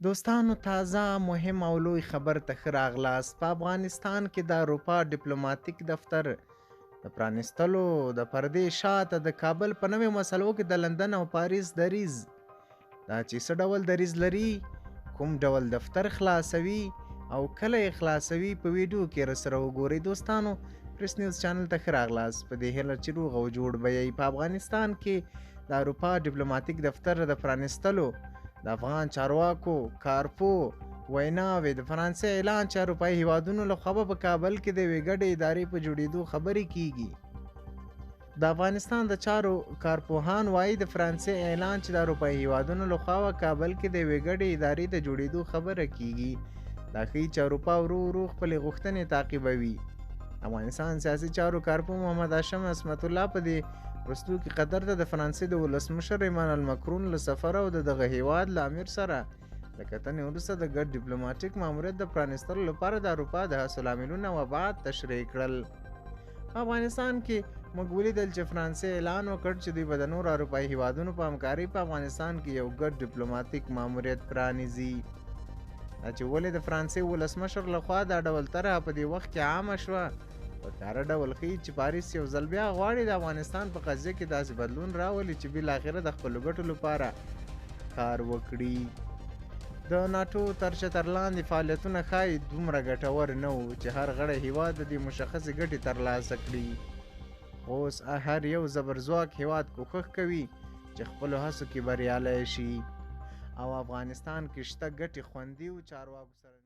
دوستانو تازه مهم او لوی خبر ته ښه راغلاست. په افغانستان کې د اروپا ډیپلوماټیک دفتر د پرانیستلو د پردې شاته د کابل په نوې مسلو کې د لندن او پاریس دریځ دا چې څه ډول دریځ لري، کوم ډول دفتر خلاصوي او کله یې خلاصوي په ویډیو کې راسره وګورئ. دوستانو پریس نیوز چینل ته ښه راغلاست. په دې هیله چې روغ او جوړ به یې. په افغانستان کې د اروپا ډیپلوماټیک دفتر د پرانیستلو د افغان چارواکو کارپو ویناوې د فرانسې اعلان چې اروپایي هیوادونو لخوا په کابل کې د یوې ګډې ادارې په جوړېدو خبرې کیږي. د افغانستان د چارو کارپوهان وایي د فرانسې اعلان چې د اروپایي هیوادونو لخوا کابل کې د یوې ګډې ادارې د جوړېدو خبره کیږي دا ښیي چې اروپا ورو ورو خپلې غوښتنې تعقیبوي. افغانستان سیاسي چارو کارپو محمد هاشم عصمت الله په دې وروستو کې قطر ته د فرانسې د ولسمشر ایمانوئل مکرون له سفر او دغه هیواد له امیر سره د کتنې وروسته د ګډ ډیپلوماټیک ماموریت د پرانیستلو لپاره د اروپا د حاصل عاملونه و بعد تشریح کړل. په افغانستان کې موږ ولیدل چې فرانسې اعلان وکړ چې دوی به د نورو اروپایي هیوادونو په همکارۍ په افغانستان کې یو ګډ ډیپلوماټیک ماموریت پرانیزي. دا چې ولې د فرانسې ولسمشر لخوا دا ډول طرحه په دې وخت کې عامه شوه په ښکاره ډول ښیي چې پاریس یو ځل بیا غواړي د افغانستان په قضیه کې داسې بدلون راولي چې بالاخره د خپلو ګټو لپاره کار وکړي. د ناټو تر چتر لاندې فعالیتونه ښایي دومره ګټور نه وو چې هر غړی هیواد د دې مشخصې ګټې ترلاسه کړي. خو اوس هر یو زبرځواک هیواد کوښښ کوي چې خپلو هڅو کې بریالی شي او افغانستان کې شته ګټې خوندي و چارواکو سره